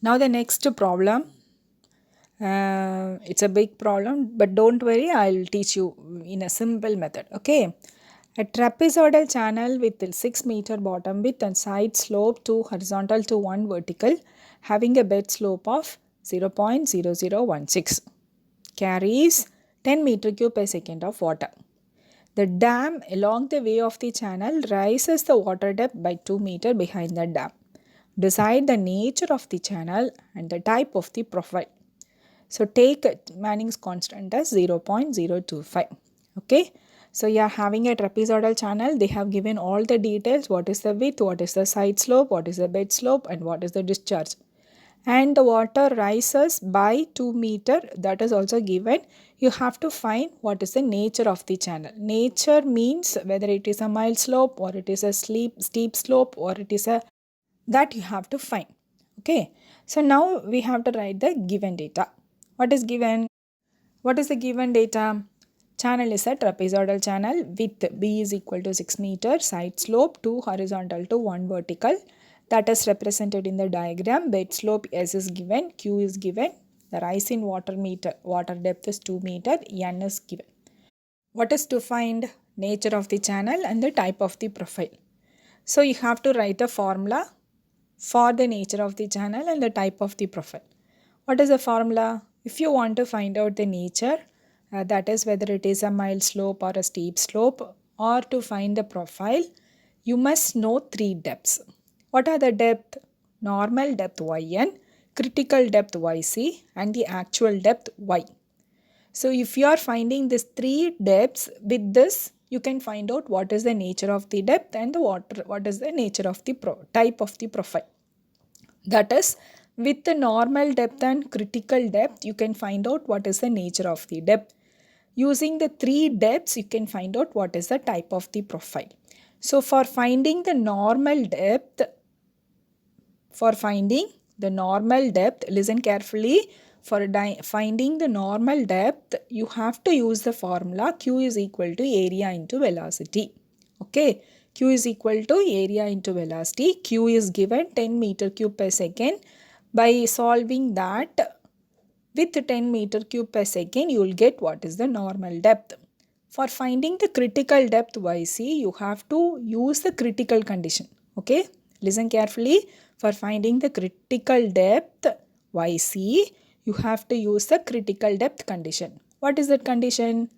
Now the next problem, it's a big problem, but don't worry, I'll teach you in a simple method. Okay, a trapezoidal channel with a 6 meter bottom width and side slope 2 horizontal to 1 vertical, having a bed slope of 0.0016, carries 10 meter cube per second of water. The dam along the way of the channel rises the water depth by 2 meter behind the dam. Decide the nature of the channel and the type of the profile. So take Manning's constant as 0.025. Okay. So you are having a trapezoidal channel. They have given all the details. What is the width, what is the side slope, what is the bed slope, and what is the discharge. And the water rises by 2 meter. That is also given. You have to find what is the nature of the channel. Nature means whether it is a mild slope or it is a steep slope or it is a, that you have to find. Okay. So now we have to write the given data. What is given? What is the given data? Channel is a trapezoidal channel with B is equal to 6 meter, side slope 2 horizontal to 1 vertical. That is represented in the diagram. Bed slope S is given, Q is given. The rise in water depth is 2 meter, N is given. What is to find? Nature of the channel and the type of the profile. So you have to write a formula for the nature of the channel and the type of the profile. What is the formula? If you want to find out the nature, that is whether it is a mild slope or a steep slope, or to find the profile, you must know three depths. What are the depth? Normal depth yn, critical depth yc, and the actual depth y. So if you are finding these three depths, with this you can find out what is the nature of the depth and what is the nature of the type of the profile. That is, with the normal depth and critical depth, you can find out what is the nature of the depth. Using the three depths, you can find out what is the type of the profile. So for finding the normal depth, listen carefully. For finding the normal depth, you have to use the formula Q is equal to area into velocity. Okay, Q is equal to area into velocity. Q is given 10 meter cube per second. By solving that with 10 meter cube per second, you will get what is the normal depth. For finding the critical depth YC, you have to use the critical condition. Okay, listen carefully. For finding the critical depth YC, you have to use the critical depth condition. What is that condition?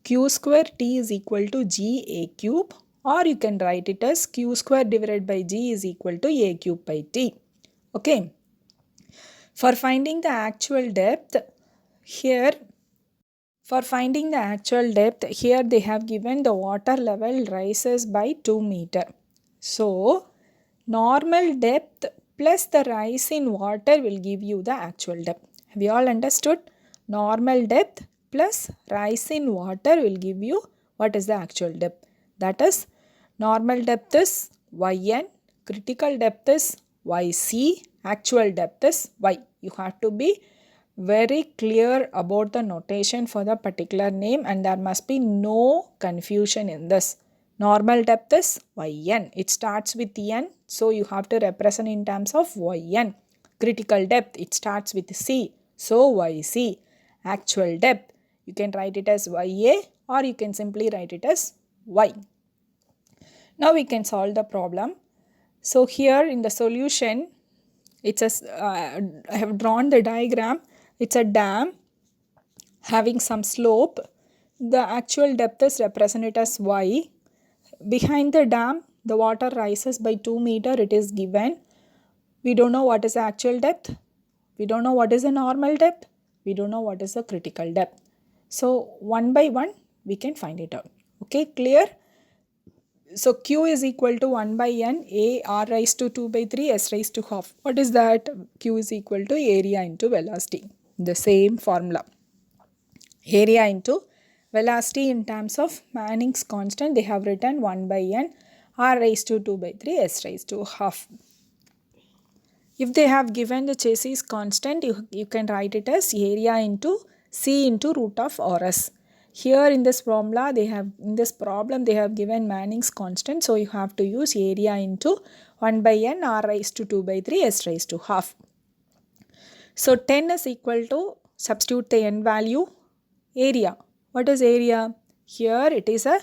Q square T is equal to G A cube, or you can write it as Q square divided by G is equal to A cube by T. Okay. For finding the actual depth, here they have given the water level rises by 2 meter. So, normal depth plus the rise in water will give you the actual depth. Have you all understood? Normal depth plus rise in water will give you what is the actual depth. That is, normal depth is yn, critical depth is yc, actual depth is y. You have to be very clear about the notation for the particular name, and there must be no confusion in this. Normal depth is yn. It starts with n, so you have to represent in terms of yn. Critical depth, it starts with c, so yc. Actual depth, you can write it as ya, or you can simply write it as y. Now we can solve the problem. So here in the solution, it's I have drawn the diagram. It's a dam having some slope. The actual depth is represented as y. Behind the dam, the water rises by 2 meter. It is given. We don't know what is the actual depth. We don't know what is the normal depth. We don't know what is the critical depth. So one by one, we can find it out. Okay, clear? So Q is equal to 1 by N, A R raised to 2 by 3, S raised to half. What is that? Q is equal to area into velocity. The same formula. Area into velocity in terms of Manning's constant, they have written 1 by N, R raised to 2 by 3, S raised to half. If they have given the Chassis constant, you can write it as area into C into root of RS. Here in this problem, they have given Manning's constant. So you have to use area into 1 by N, R raised to 2 by 3, S raised to half. So 10 is equal to, substitute the n value, area. What is area? Here it is a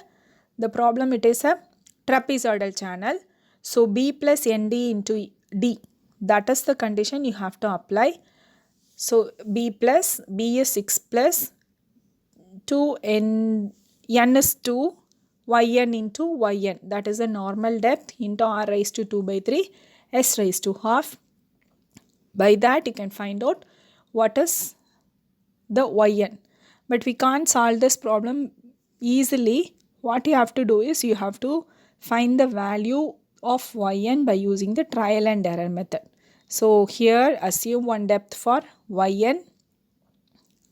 trapezoidal channel. So B plus ND into D. That is the condition you have to apply. So B is 6 plus 2 n is 2 yn into yn. That is the normal depth into r raised to 2 by 3 s raised to half. By that you can find out what is the yn. But we can't solve this problem easily. What you have to do is you have to find the value of yn by using the trial and error method. So here assume one depth for yn,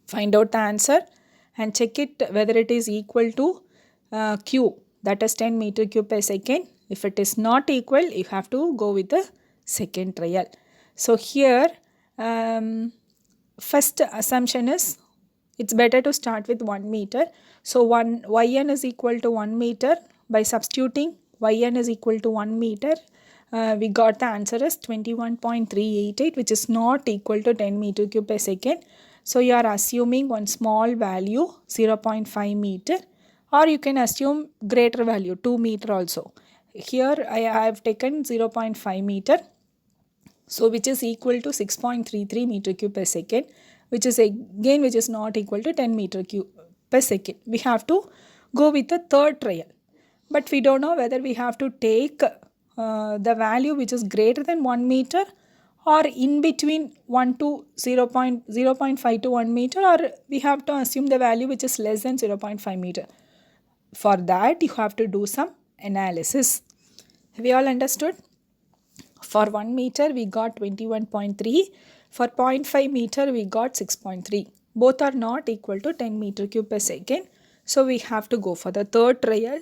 find out the answer and check it whether it is equal to q, that is 10 meter cube per second. If it is not equal, you have to go with the second trial. So here first assumption is it's better to start with 1 meter. So yn is equal to 1 meter. By substituting yn is equal to 1 meter, we got the answer as 21.388, which is not equal to 10 meter cube per second. So you are assuming one small value 0.5 meter, or you can assume greater value 2 meter also. Here I have taken 0.5 meter, so which is equal to 6.33 meter cube per second, which is not equal to 10 meter cube per second. We have to go with the third trial, but we don't know whether we have to take the value which is greater than 1 meter or in between 1 to 0.5 to 1 meter, or we have to assume the value which is less than 0.5 meter. For that you have to do some analysis. Have you all understood? For 1 meter we got 21.3. For 0.5 meter we got 6.3. Both are not equal to 10 meter cube per second. So we have to go for the third trial.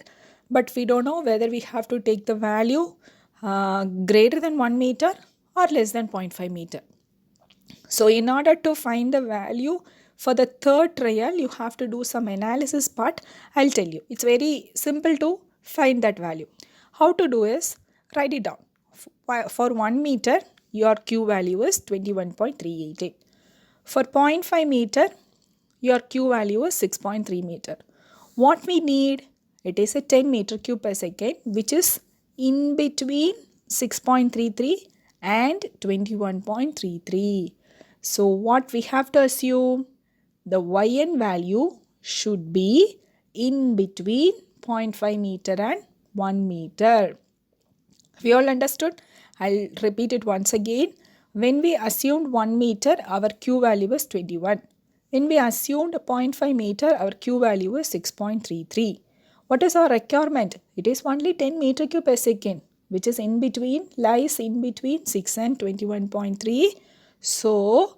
But we don't know whether we have to take the value greater than 1 meter or less than 0.5 meter. So in order to find the value for the third trial, you have to do some analysis part. I'll tell you. It's very simple to find that value. How to do is, write it down. For 1 meter, your Q value is 21.388. For 0.5 meter, your Q value is 6.3 meter. What we need, it is a 10 meter cube per second, which is in between 6.33 and 21.33. So what we have to assume, the yn value should be in between 0.5 meter and 1 meter. We all understood? I'll repeat it once again. When we assumed 1 meter, our Q value was 21. When we assumed 0.5 meter, our Q value is 6.33. What is our requirement? It is only 10 meter cube per second, which is lies in between 6 and 21.3. So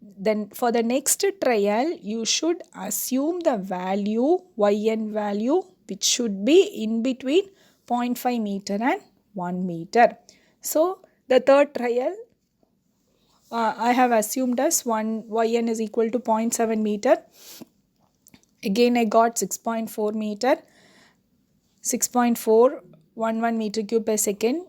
then for the next trial, you should assume the value, yn value, which should be in between 0.5 meter and 1 meter. So the third trial, I have assumed as yn is equal to 0.7 meter. Again I got 6.4 meter, 6.411 meter cube per second.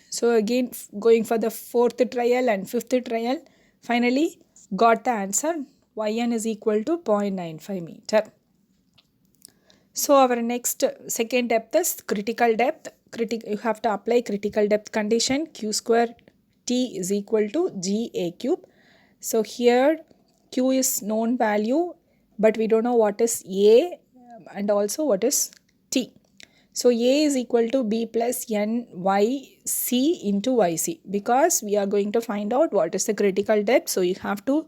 So again going for the fourth trial and fifth trial, finally got the answer yn is equal to 0.95 meter. So our next second depth is critical depth. You have to apply critical depth condition, q square t is equal to ga cube. So here q is known value, but we don't know what is a and also what is t. So a is equal to b plus n y c into yc, because we are going to find out what is the critical depth. So you have to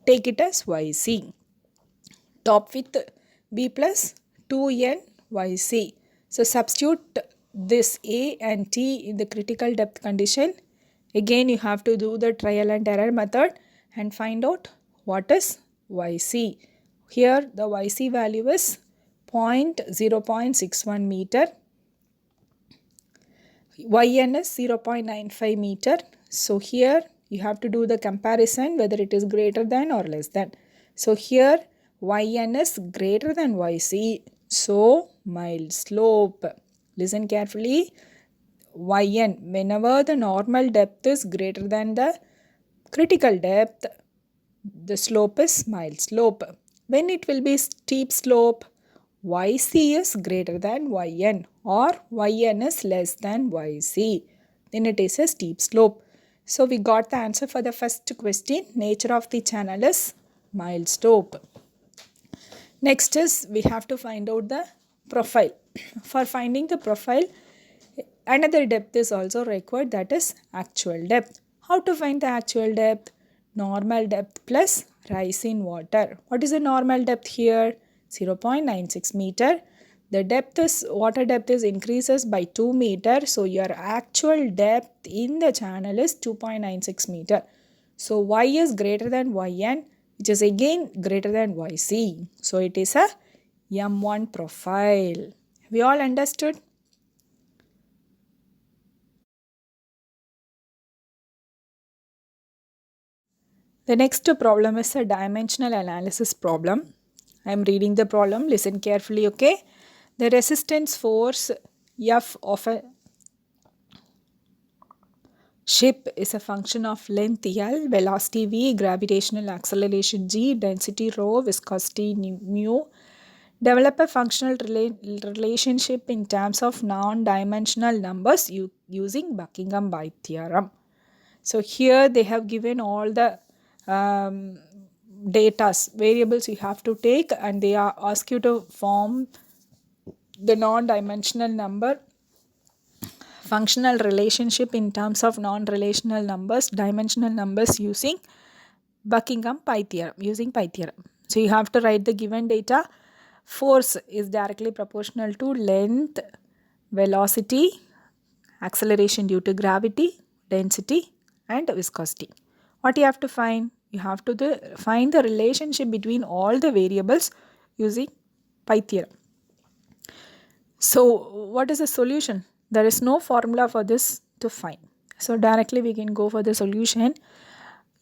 take it as yc. Top with b plus 2n yc. So substitute this a and t in the critical depth condition. Again you have to do the trial and error method and find out what is yc. Here the yc value is 0.61 meter. Yn is 0.95 meter. So here you have to do the comparison whether it is greater than or less than. So here yn is greater than yc. So mild slope. Listen carefully. Yn, whenever the normal depth is greater than the Critical depth, the slope is mild slope. When it will be steep slope, yc is greater than yn or yn is less than yc. Then it is a steep slope. So we got the answer for the first question. Nature of the channel is mild slope. Next is we have to find out the profile. For finding the profile, another depth is also required, that is actual depth. How to find the actual depth? Normal depth plus rise in water. What is the normal depth here? 0.96 meter. The depth is, water depth is increases by 2 meter. So your actual depth in the channel is 2.96 meter. So y is greater than yn, which is again greater than yc. So it is a M1 profile. We all understood? The next problem is a dimensional analysis problem. I am reading the problem. Listen carefully, okay? The resistance force F of a ship is a function of length L, velocity V, gravitational acceleration G, density rho, viscosity mu. Develop a functional relationship in terms of non-dimensional numbers using Buckingham Pi theorem. So here they have given all the datas, variables you have to take, and they ask you to form the non-dimensional number functional relationship in terms of non-relational numbers, dimensional numbers using Buckingham Pi theorem, using Pi theorem. So you have to write the given data. Force is directly proportional to length, velocity, acceleration due to gravity, density, and viscosity. What you have to find? You have to find the relationship between all the variables using Pi theorem. So what is the solution? There is no formula for this to find. So directly we can go for the solution.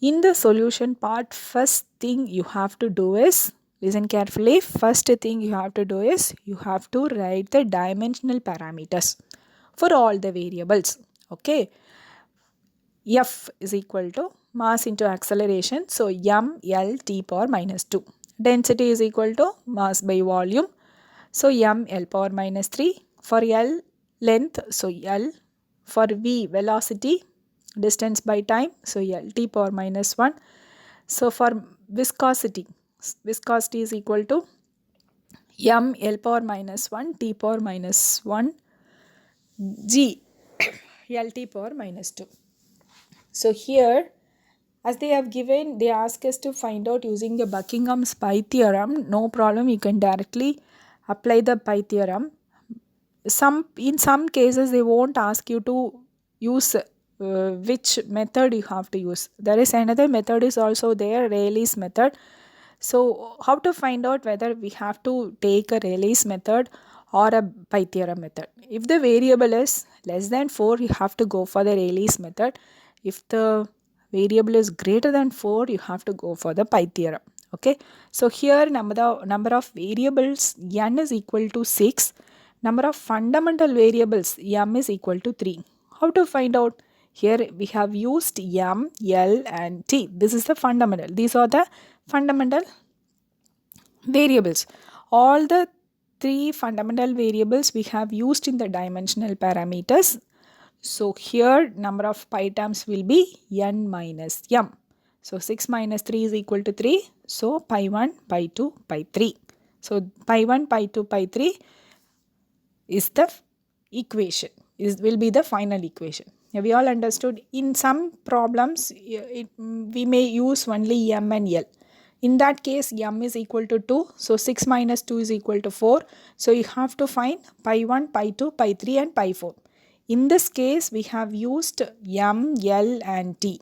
In the solution part, first thing you have to do is, listen carefully, first thing you have to do is you have to write the dimensional parameters for all the variables. Okay. F is equal to mass into acceleration. So m L t power minus 2. Density is equal to mass by volume. So m L power minus 3. For L, length, so L. For V, velocity, distance by time, so L t power minus 1. So for viscosity is equal to m L power minus 1 t power minus 1 G L t power minus 2. So here, as they have given, they ask us to find out using the Buckingham's Pi theorem. No problem, you can directly apply the Pi theorem. In some cases, they won't ask you to use which method you have to use. There is another method is also there, Rayleigh's method. So how to find out whether we have to take a Rayleigh's method or a Pi theorem method? If the variable is less than 4, you have to go for the Rayleigh's method. If the variable is greater than 4, you have to go for the Pi theorem. Okay. So here number of variables n is equal to 6. Number of fundamental variables m is equal to 3. How to find out? Here we have used m, l and t. This is the fundamental. These are the fundamental variables. All the 3 fundamental variables we have used in the dimensional parameters. So here number of pi terms will be n minus m. So 6 minus 3 is equal to 3. So pi 1, pi 2, pi 3. So pi 1, pi 2, pi 3 is the equation. Will be the final equation. We all understood. In some problems, we may use only m and l. In that case, m is equal to 2. So 6 minus 2 is equal to 4. So you have to find pi 1, pi 2, pi 3 and pi 4. In this case, we have used m, l and t.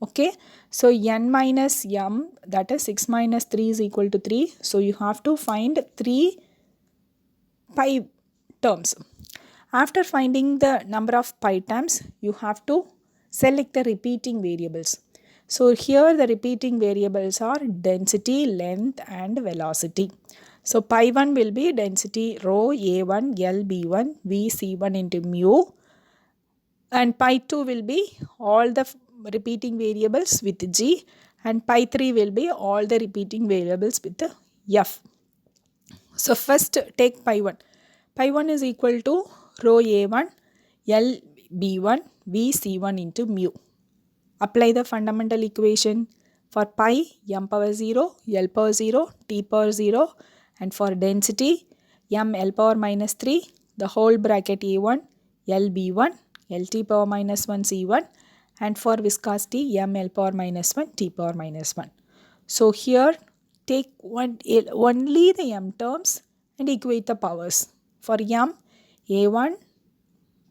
Okay. So n minus m, that is 6 minus 3 is equal to 3. So you have to find 3 pi terms. After finding the number of pi terms, you have to select the repeating variables. So here the repeating variables are density, length and velocity. So pi 1 will be density rho A1, L B1, V C1 into mu. And pi 2 will be all the repeating variables with G, and pi 3 will be all the repeating variables with F. So first take pi 1. Pi 1 is equal to rho A1 L B1 V C1 into mu. Apply the fundamental equation for pi m power 0, L power 0, T power 0, and for density m L power minus 3, the whole bracket A1 L B1 L T power minus 1 C1, and for viscosity m L power minus 1 T power minus 1. So here take only the m terms and equate the powers. For m, A1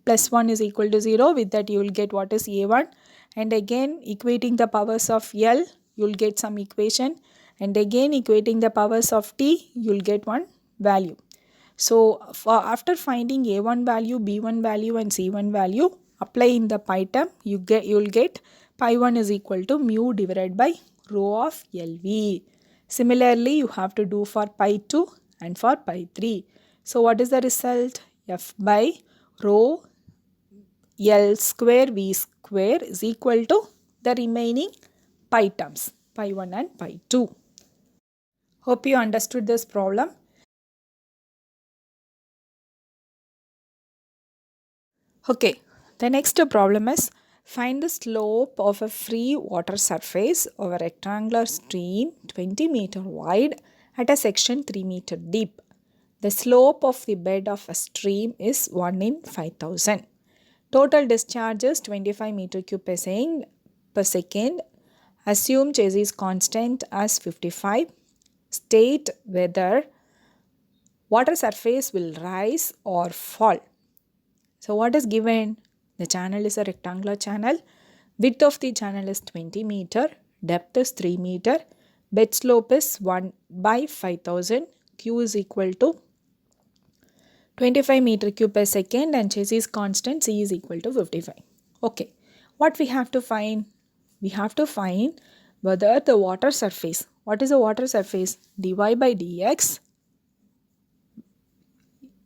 plus 1 is equal to 0. With that you will get what is A1, and again equating the powers of L, you will get some equation, and again equating the powers of T, you will get one value. So after finding A1 value, B1 value, and C1 value, apply in the pi term, you will get pi 1 is equal to mu divided by rho of LV. Similarly, you have to do for pi 2 and for pi 3. So what is the result? F by rho L square V square is equal to the remaining pi terms, pi 1 and pi 2. Hope you understood this problem. Okay, the next problem is find the slope of a free water surface of a rectangular stream 20 meter wide at a section 3 meter deep. The slope of the bed of a stream is 1 in 5000. Total discharge is 25 meter cube per second. Assume Chassis constant as 55. State whether water surface will rise or fall. So what is given? The channel is a rectangular channel. Width of the channel is 20 meter. Depth is 3 meter. Bed slope is 1 by 5000. Q is equal to 25 meter cube per second, and Chassis constant C is equal to 55. Okay, what we have to find? We have to find whether the water surface, what is the water surface? Dy by dx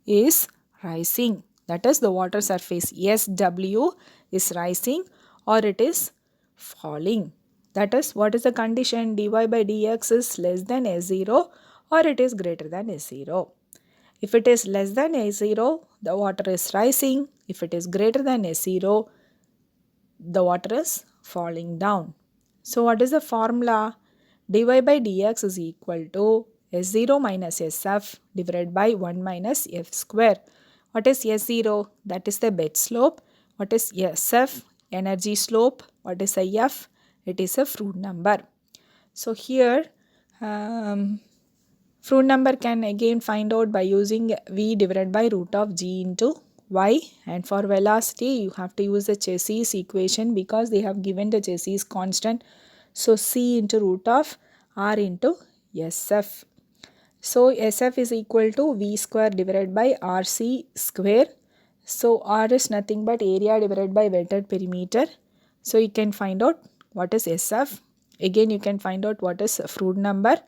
is rising. That is the water surface SW is rising or it is falling. That is, what is the condition? Dy by dx is less than S0 or it is greater than S0. If it is less than S0, the water is rising. If it is greater than S0, the water is falling down. So what is the formula? Dy by dx is equal to S0 minus SF divided by 1 minus F square. What is S0? That is the bed slope. What is SF? Energy slope. What is a F? It is a Froude number. So here Froude number can again find out by using V divided by root of G into Y, and for velocity you have to use the Chassis equation because they have given the Chassis constant. So C into root of R into SF. So SF is equal to V square divided by RC square. So R is nothing but area divided by wetted perimeter. So you can find out what is SF. Again you can find out what is Froude number.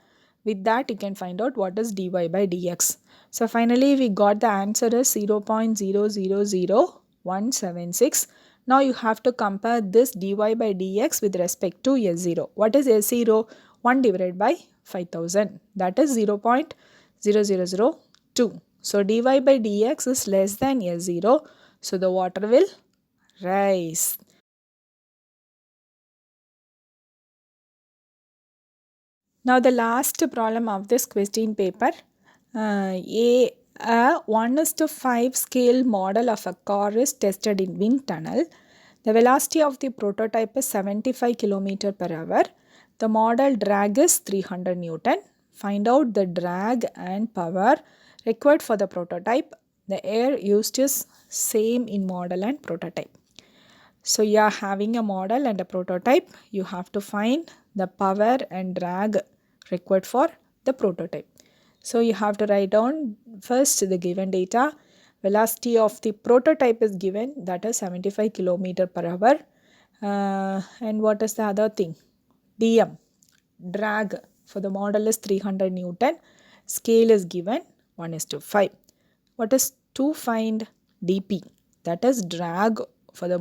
With that you can find out what is dy by dx. So finally we got the answer is 0.000176. Now you have to compare this dy by dx with respect to S0. What is S0? 1 divided by 5000. That is 0.0002. So dy by dx is less than S0. So the water will rise. Now the last problem of this question paper, a 1:5 scale model of a car is tested in wind tunnel. The velocity of the prototype is 75 km per hour. The model drag is 300 Newton. Find out the drag and power required for the prototype. The air used is same in model and prototype. So you are having a model and a prototype. You have to find the power and drag required for the prototype. So you have to write down first the given data. Velocity of the prototype is given, that is 75 km per hour. And what is the other thing? dm, drag for the model is 300 Newton. Scale is given 1:5. What is to find dp? That is drag for the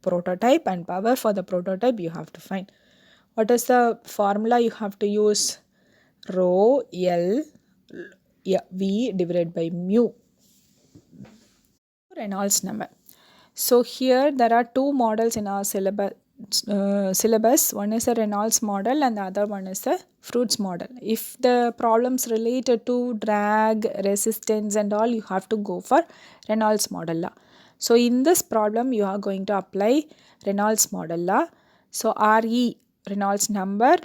prototype, and power for the prototype you have to find. What is the formula you have to use? Rho L V divided by mu. Reynolds number. So here there are two models in our syllabus. One is a Reynolds model and the other one is a Fruits model. If the problems related to drag, resistance and all, you have to go for Reynolds model law. So in this problem you are going to apply Reynolds model law. So RE, Reynolds number,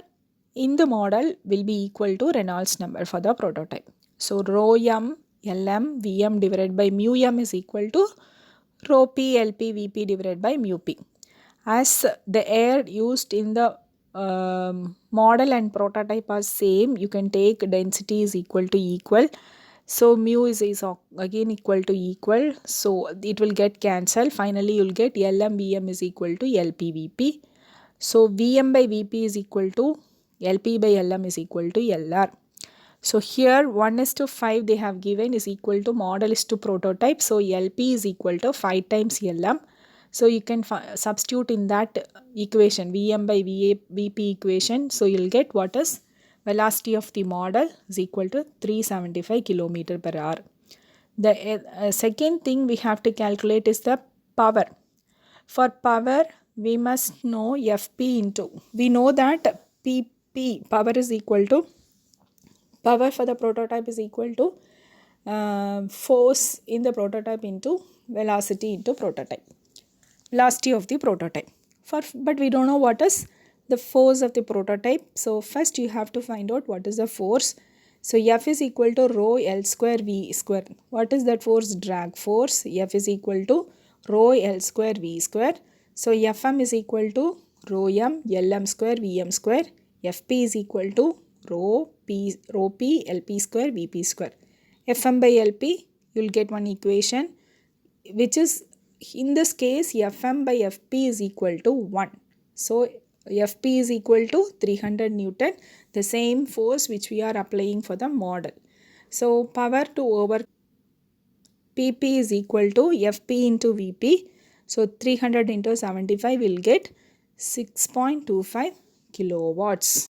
in the model will be equal to Reynolds number for the prototype. So rho m Lm Vm divided by mu m is equal to rho P Lp Vp divided by mu P. As the air used in the model and prototype are same, you can take density is equal to equal. So mu is again equal to equal. So it will get cancelled. Finally, you will get Lm Vm is equal to Lp Vp. So Vm by Vp is equal to Lp by Lm is equal to Lr. So here 1:5 they have given is equal to model is to prototype. So Lp is equal to 5 times Lm. So you can substitute in that equation Vm by Vp equation. So you'll get what is velocity of the model is equal to 375 km per hour. The second thing we have to calculate is the power. For power, we must know Fp into. We know that Pp power is equal to, power for the prototype is equal to force in the prototype into velocity into prototype. Velocity of the prototype. But we don't know what is the force of the prototype. So first you have to find out what is the force. So F is equal to rho L square V square. What is that force? Drag force. F is equal to rho L square V square. So Fm is equal to rho m Lm square Vm square. Fp is equal to rho P Lp square Vp square. Fm by Lp, you will get one equation which is, in this case, Fm by Fp is equal to 1. So Fp is equal to 300 Newton, the same force which we are applying for the model. So power to over Pp is equal to Fp into Vp. So 300 into 75 will get 6.25 kilowatts.